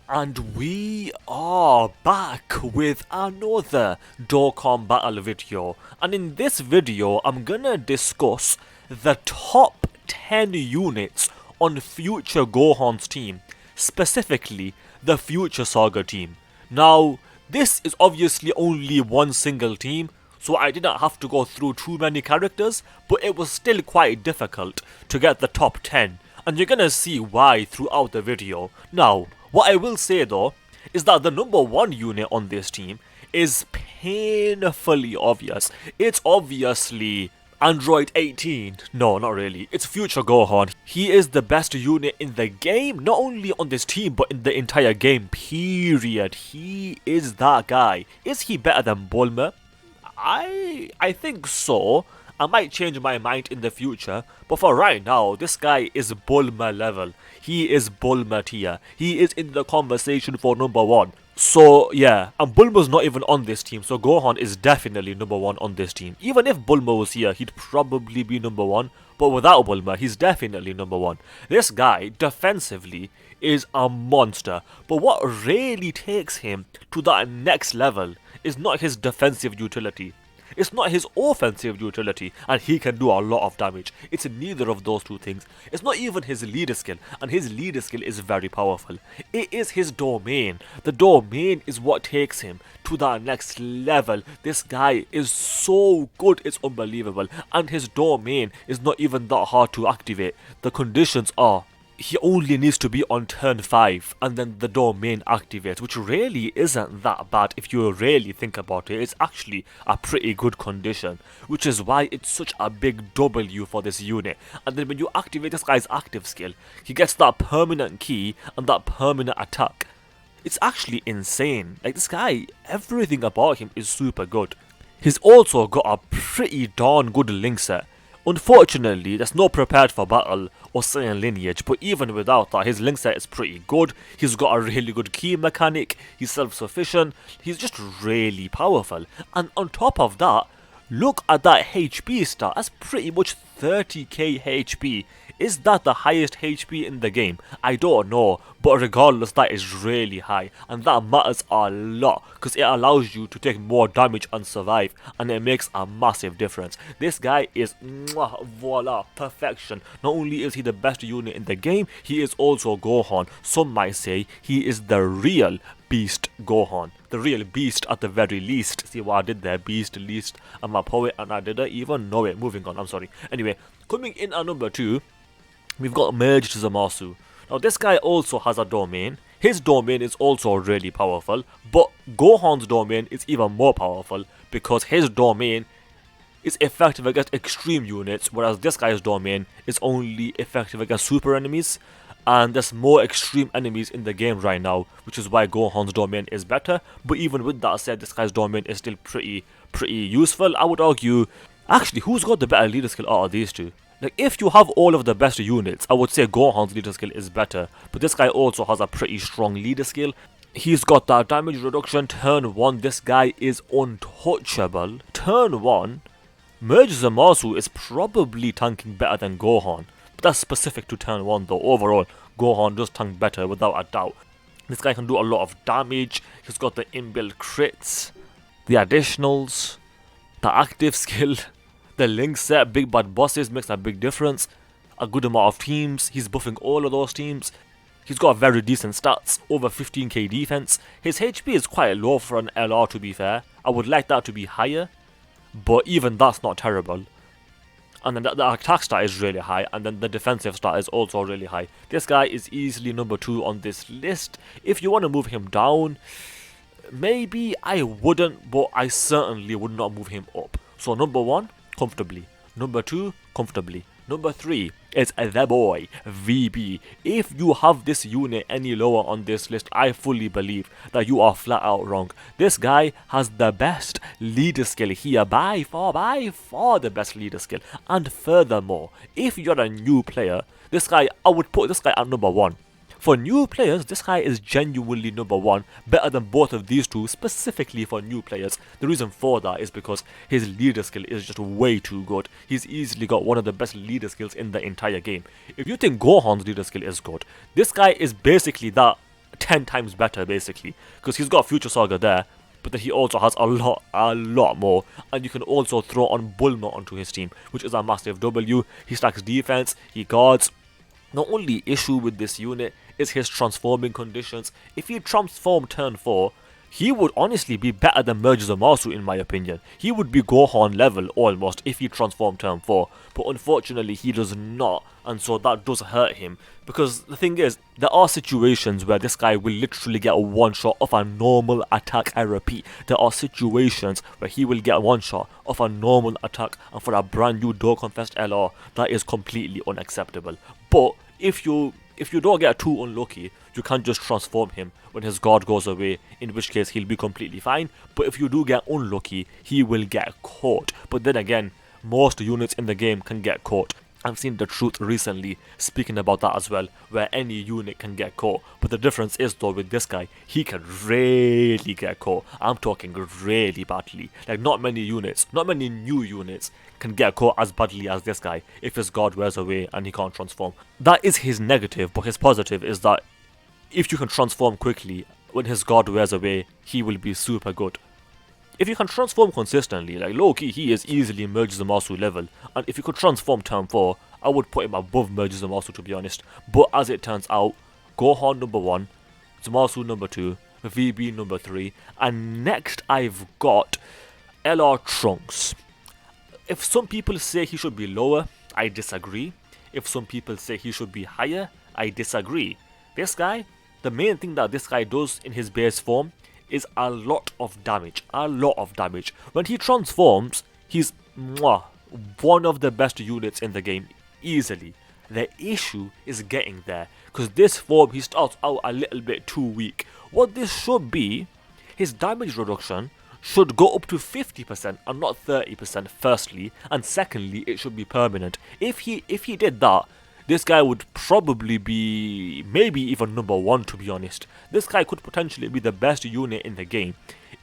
And we are back with another Dokkan Battle video, and in this video I'm gonna discuss the top 10 units on Future Gohan's team, specifically the Future Saga team. Now, this is obviously only one single team, so I didn't have to go through too many characters, but it was still quite difficult to get the top 10, and you're gonna see why throughout the video. Now, what I will say though, is that the number one unit on this team is painfully obvious. It's obviously Android 18. No, not really. It's Future Gohan. He is the best unit in the game, not only on this team, but in the entire game, period. He is that guy. Is he better than Bulma? I think so. I might change my mind in the future, but for right now, this guy is Bulma level. He is Bulma tier. He is in the conversation for number one. So yeah, and Bulma's not even on this team, so Gohan is definitely number one on this team. Even if Bulma was here, he'd probably be number one, but without Bulma, he's definitely number one. This guy, defensively, is a monster, but what really takes him to that next level is not his defensive utility. It's not his offensive utility, and he can do a lot of damage. It's neither of those two things. It's not even his leader skill, and his leader skill is very powerful. It is his domain. The domain is what takes him to that next level. This guy is so good, it's unbelievable. And his domain is not even that hard to activate. The conditions are, he only needs to be on turn 5 and then the domain activates, which really isn't that bad if you really think about it. It's actually a pretty good condition, which is why it's such a big W for this unit. And then when you activate this guy's active skill, he gets that permanent key and that permanent attack. It's actually insane. Like, this guy, everything about him is super good. He's also got a pretty darn good link set. Unfortunately, there's no prepared for battle or Saiyan lineage, but even without that, his link set is pretty good. He's got a really good key mechanic, he's self-sufficient, he's just really powerful. And on top of that, look at that HP stat, that's pretty much 30k HP. Is that the highest HP in the game? I don't know, but regardless, that is really high, and that matters a lot because it allows you to take more damage and survive, and it makes a massive difference. This guy is voila, perfection. Not only is he the best unit in the game, he is also Gohan. Some might say he is the real beast Gohan. The real beast at the very least. See what I did there? Beast, least. I'm a poet and I didn't even know it. Moving on, I'm sorry. Anyway, coming in at number 2, we've got Merged Zamasu. Now this guy also has a domain. His domain is also really powerful, but Gohan's domain is even more powerful because his domain is effective against extreme units, whereas this guy's domain is only effective against super enemies. And there's more extreme enemies in the game right now, which is why Gohan's domain is better. But even with that said, this guy's domain is still pretty useful. I would argue, actually, who's got the better leader skill out of these two? Like, if you have all of the best units, I would say Gohan's leader skill is better. But this guy also has a pretty strong leader skill. He's got that damage reduction. Turn 1, this guy is untouchable. Turn 1, Merge Zamasu is probably tanking better than Gohan. But that's specific to turn 1 though. Overall, Gohan does tank better without a doubt. This guy can do a lot of damage. He's got the inbuilt crits, the additionals, the active skill, the link set, big bad bosses makes a big difference. A good amount of teams, he's buffing all of those teams. He's got very decent stats, over 15k defense. His HP is quite low for an LR, to be fair. I would like that to be higher, but even that's not terrible. And then the attack stat is really high, and then the defensive stat is also really high. This guy is easily number 2 on this list. If you want to move him down, maybe I wouldn't, but I certainly would not move him up. So number 1, comfortably. Number 2, comfortably. Number 3 is the boy, VB. If you have this unit any lower on this list, I fully believe that you are flat out wrong. This guy has the best leader skill here, by far the best leader skill. And furthermore, if you're a new player, this guy, I would put this guy at number 1. For new players, this guy is genuinely number 1, better than both of these two, specifically for new players. The reason for that is because his leader skill is just way too good. He's easily got one of the best leader skills in the entire game. If you think Gohan's leader skill is good, this guy is basically that 10 times better basically, because he's got Future Saga there, but then he also has a lot more, and you can also throw on Bulma onto his team, which is a massive W. He stacks defense, he guards. The only issue with this unit is his transforming conditions. If he transformed turn 4, he would honestly be better than Merge Zamasu in my opinion. He would be Gohan level almost if he transformed turn 4, but unfortunately he does not, and so that does hurt him. Because the thing is, there are situations where this guy will literally get a one shot of a normal attack. I repeat, there are situations where he will get one shot of a normal attack, and for a brand new Dokkan Fest LR, that is completely unacceptable. But if you don't get too unlucky, you can just transform him when his guard goes away, in which case he'll be completely fine. But if you do get unlucky, he will get caught. But then again, most units in the game can get caught. I've seen DaTruth recently speaking about that as well, where any unit can get caught. But the difference is though, with this guy, he can really get caught. I'm talking really badly. Like not many new units can get caught as badly as this guy if his guard wears away and he can't transform. That is his negative, but his positive is that if you can transform quickly when his guard wears away, he will be super good. If you can transform consistently, like low-key, he is easily Merge Zamasu level, and if you could transform turn 4, I would put him above Merge Zamasu to be honest. But as it turns out, Gohan number 1, Zamasu number 2, VB number 3, and next I've got LR Trunks. If some people say he should be lower, I disagree. If some people say he should be higher, I disagree. This guy, the main thing that this guy does in his base form is a lot of damage. When he transforms, he's one of the best units in the game, easily. The issue is getting there, because this form he starts out a little bit too weak. What this should be, his damage reduction should go up to 50% and not 30% firstly, and secondly it should be permanent. If he did that, this guy would probably be maybe even number 1 to be honest. This guy could potentially be the best unit in the game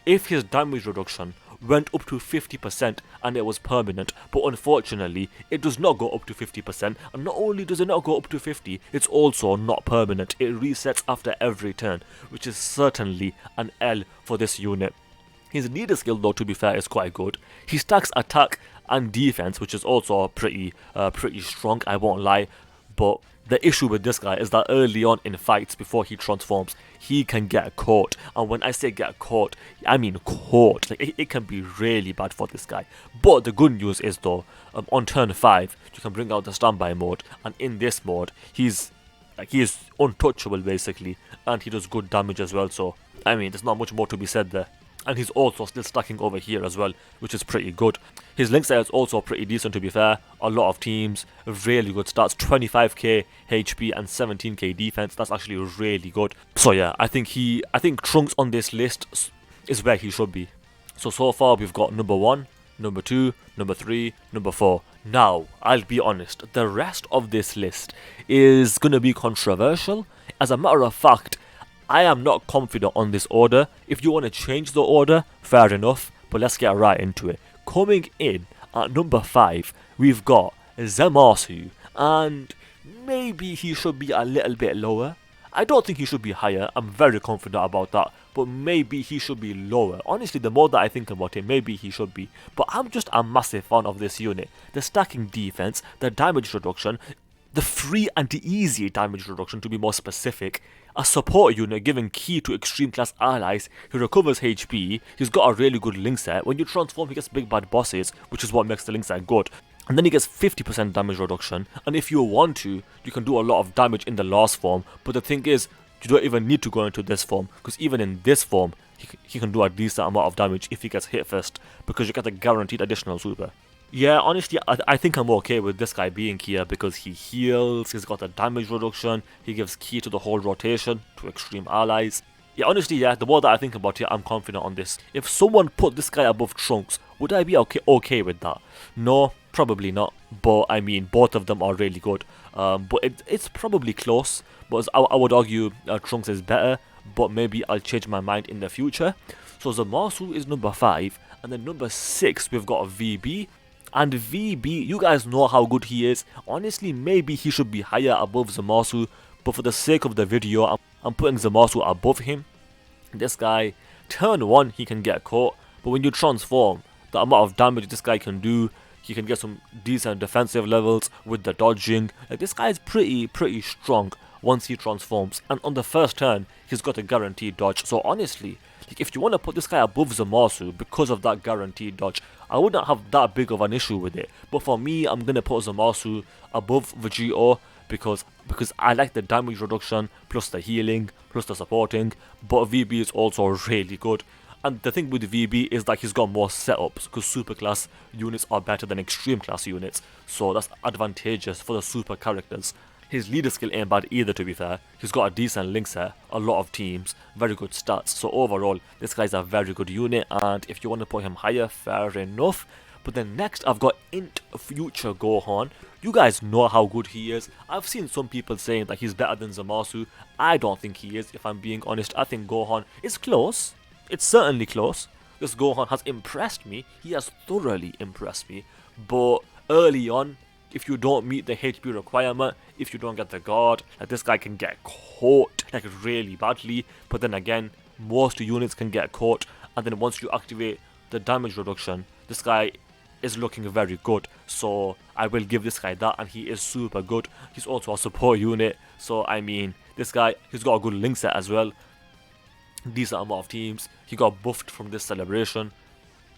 if his damage reduction went up to 50% and it was permanent, but unfortunately it does not go up to 50%, and not only does it not go up to 50, it's also not permanent. It resets after every turn, which is certainly an L for this unit. His leader skill though, to be fair, is quite good. He stacks attack and defense, which is also pretty strong, I won't lie. But the issue with this guy is that early on in fights, before he transforms, he can get caught. And when I say get caught, I mean caught. Like it can be really bad for this guy. But the good news is though, on turn 5, you can bring out the standby mode, and in this mode, he is untouchable basically, and he does good damage as well. So I mean, there's not much more to be said there. And he's also still stacking over here as well, which is pretty good. His link set is also pretty decent to be fair. A lot of teams, really good stats, 25k HP and 17k defense. That's actually really good. So yeah, I think Trunks on this list is where he should be. So far we've got number 1, number 2, number 3, number 4. Now, I'll be honest, the rest of this list is gonna be controversial. As a matter of fact, I am not confident on this order. If you want to change the order, fair enough, but let's get right into it. Coming in at number 5, we've got Zamasu, and maybe he should be a little bit lower. I don't think he should be higher, I'm very confident about that, but maybe he should be lower. Honestly, the more that I think about it, maybe he should be. But I'm just a massive fan of this unit. The stacking defense, the damage reduction, the free and easy damage reduction to be more specific, a support unit giving key to extreme class allies, he recovers HP, he's got a really good link set. When you transform, he gets big bad bosses, which is what makes the link set good. And then he gets 50% damage reduction, and if you want to, you can do a lot of damage in the last form, but the thing is, you don't even need to go into this form, because even in this form, he can do a decent amount of damage if he gets hit first, because you get a guaranteed additional super. Yeah, honestly, I think I'm okay with this guy being here because he heals, he's got a damage reduction, he gives key to the whole rotation, to extreme allies. Yeah, honestly, yeah, the more that I think about it, I'm confident on this. If someone put this guy above Trunks, would I be okay with that? No, probably not, but I mean, both of them are really good. But it's probably close, but I would argue Trunks is better, but maybe I'll change my mind in the future. So Zamasu is number 5, and then number 6, we've got VB. And VB, you guys know how good he is. Honestly, maybe he should be higher above Zamasu, but for the sake of the video, I'm putting Zamasu above him. This guy, turn 1, he can get caught, but when you transform, the amount of damage this guy can do, he can get some decent defensive levels with the dodging. Like, this guy is pretty strong once he transforms, and on the first turn, he's got a guaranteed dodge. So honestly, like, if you want to put this guy above Zamasu because of that guaranteed dodge, I wouldn't have that big of an issue with it. But for me, I'm going to put Zamasu above Vegito because I like the damage reduction, plus the healing, plus the supporting, but VB is also really good. And the thing with VB is that he's got more setups, because super class units are better than extreme class units, so that's advantageous for the super characters. His leader skill ain't bad either, to be fair. He's got a decent link set, a lot of teams, very good stats. So overall, this guy's a very good unit, and if you want to put him higher, fair enough. But then next, I've got Int Future Gohan. You guys know how good he is. I've seen some people saying that he's better than Zamasu. I don't think he is, if I'm being honest. I think Gohan is close. It's certainly close. This Gohan has impressed me. He has thoroughly impressed me. But early on, if you don't meet the HP requirement, if you don't get the guard, like, this guy can get caught like really badly. But then again, most units can get caught, and then once you activate the damage reduction, this guy is looking very good. So I will give this guy that, and he is super good. He's also a support unit, so I mean, this guy, he's got a good link set as well. Decent amount of teams. He got buffed from this celebration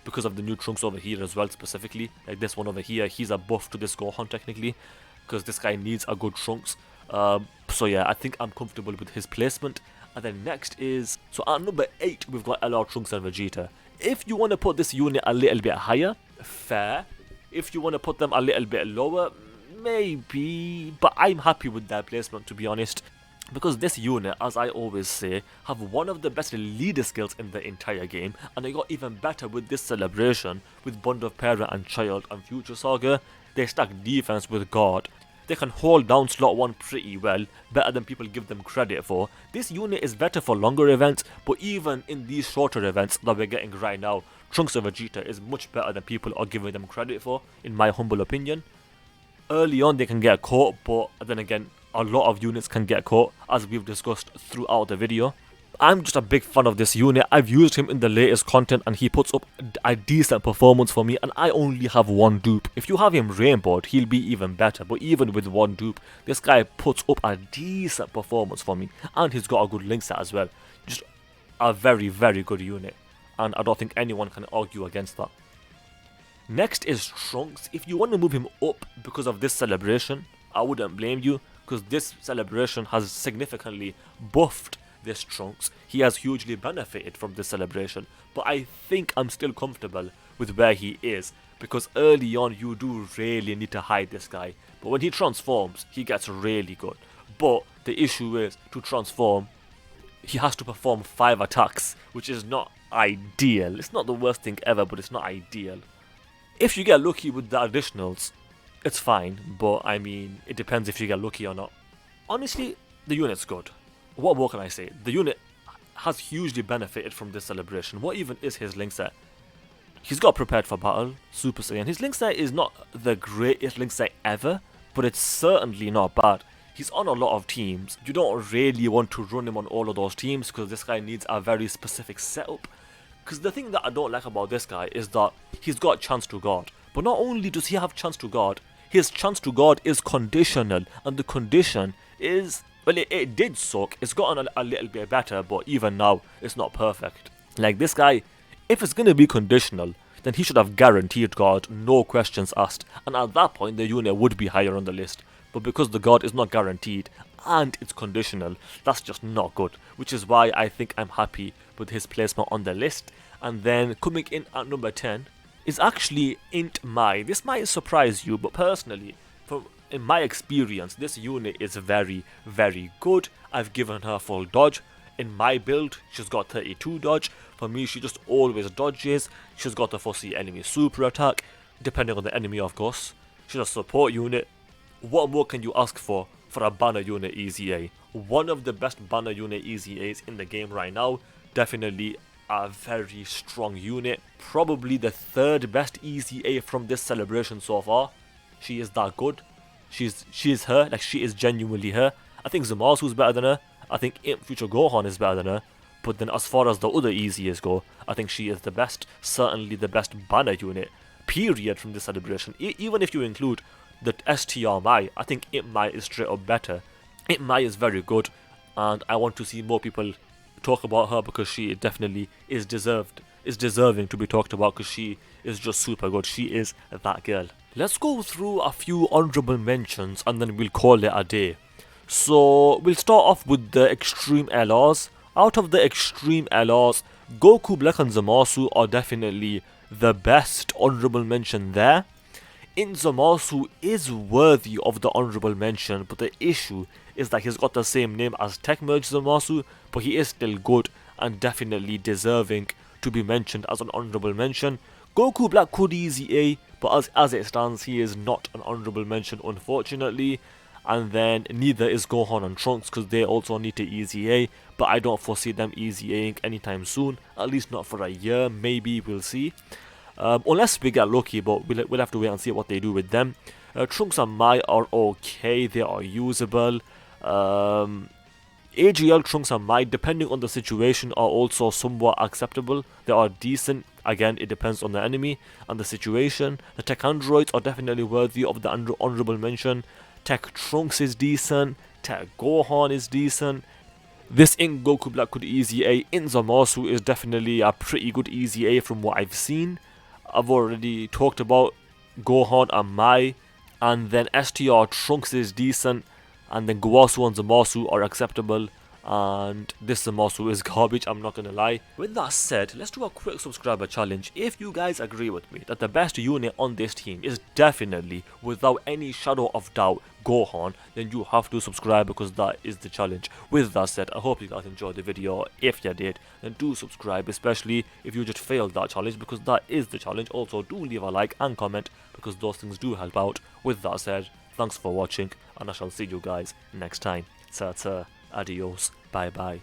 because of the new trunks over here as well, specifically. Like this one over here, he's a buff to this Gohan technically, because this guy needs a good trunks. So yeah, I think I'm comfortable with his placement. And then next is, so at number 8, we've got LR Trunks and Vegeta. If you want to put this unit a little bit higher, fair. If you want to put them a little bit lower, maybe. But I'm happy with that placement, to be honest. Because this unit, as I always say, have one of the best leader skills in the entire game, and they got even better with this celebration with Bond of Parent and Child and Future Saga. They stack defense with guard. They can hold down slot 1 pretty well, better than people give them credit for. This unit is better for longer events, but even in these shorter events that we're getting right now, Trunks of Vegeta is much better than people are giving them credit for, in my humble opinion. Early on they can get caught, but then again, a lot of units can get caught, as we've discussed throughout the video. I'm just a big fan of this unit. I've used him in the latest content, and he puts up a decent performance for me, and I only have one dupe. If you have him rainbowed, he'll be even better, but even with one dupe, this guy puts up a decent performance for me, and he's got a good link set as well. Just a very good unit, and I don't think anyone can argue against that. Next is Trunks. If you want to move him up because of this celebration, I wouldn't blame you, because this celebration has significantly buffed this Trunks. He has hugely benefited from this celebration, but I think I'm still comfortable with where he is, because early on you do really need to hide this guy, but when he transforms, he gets really good. But the issue is, to transform, he has to perform 5 attacks, which is not ideal. It's not the worst thing ever, but it's not ideal. If you get lucky with the additionals, it's fine, but I mean, it depends if you get lucky or not. Honestly, the unit's good. What more can I say? The unit has hugely benefited from this celebration. What even is his link set? He's got prepared for battle, Super Saiyan. His link set is not the greatest link set ever, but it's certainly not bad. He's on a lot of teams. You don't really want to run him on all of those teams, because this guy needs a very specific setup. Because the thing that I don't like about this guy is that he's got chance to guard. But not only does he have chance to guard, his chance to guard is conditional, and the condition is, well, it did suck. It's gotten a little bit better, but even now, it's not perfect. Like, this guy, if it's going to be conditional, then he should have guaranteed guard, no questions asked, and at that point, the unit would be higher on the list. But because the guard is not guaranteed, and it's conditional, that's just not good, which is why I think I'm happy with his placement on the list. And then, coming in at number 10, is actually Int Mai. This might surprise you, but personally, in my experience, this unit is very good. I've given her full dodge. In my build, she's got 32 dodge. For me, she just always dodges. She's got the foresee enemy super attack, depending on the enemy, of course. She's a support unit. What more can you ask for a banner unit EZA? One of the best banner unit EZAs in the game right now. Definitely a very strong unit. Probably the 3rd best EZA from this celebration so far. She is that good. She is her, like, she is genuinely her. I think Zamasu's better than her. I think Future Gohan is better than her. But then as far as the other easiest go, I think she is the best, certainly the best banner unit, period, from this celebration. Even if you include the STR Mai, I think Imp Mai is straight up better. Imp Mai is very good, and I want to see more people talk about her because she definitely is deserving to be talked about because she is just super good. She is that girl. Let's go through a few honorable mentions and then we'll call it a day. So we'll start off with the Extreme LRs. Out of the Extreme LRs, Goku, Black and Zamasu are definitely the best honorable mention there. Zamasu is worthy of the honorable mention, but the issue is that he's got the same name as Tech Merge Zamasu, but he is still good and definitely deserving to be mentioned as an honorable mention. Goku Black could easy A, but as it stands, he is not an honorable mention, unfortunately. And then neither is Gohan and Trunks because they also need to easy A, but I don't foresee them easy Aing anytime soon, at least not for a year, maybe, we'll see. Unless we get lucky, but we'll have to wait and see what they do with them. Trunks and Mai are okay, they are usable. AGL, Trunks and Mai, depending on the situation, are also somewhat acceptable. They are decent. Again, it depends on the enemy and the situation. The Tech Androids are definitely worthy of the honorable mention. Tech Trunks is decent. Tech Gohan is decent. This Ink Goku Black could easy A. Zamasu is definitely a pretty good easy A from what I've seen. I've already talked about Gohan and Mai. And then STR Trunks is decent. And then Gowasu and Zamasu are acceptable. And this Zamasu is garbage, I'm not gonna lie. With that said, let's do a quick subscriber challenge. If you guys agree with me that the best unit on this team is definitely, without any shadow of doubt, Gohan, then you have to subscribe because that is the challenge. With that said, I hope you guys enjoyed the video. If you did, then do subscribe, especially if you just failed that challenge, because that is the challenge. Also, do leave a like and comment because those things do help out. With that said, thanks for watching, and I shall see you guys next time. Ta-ta, adios, bye bye.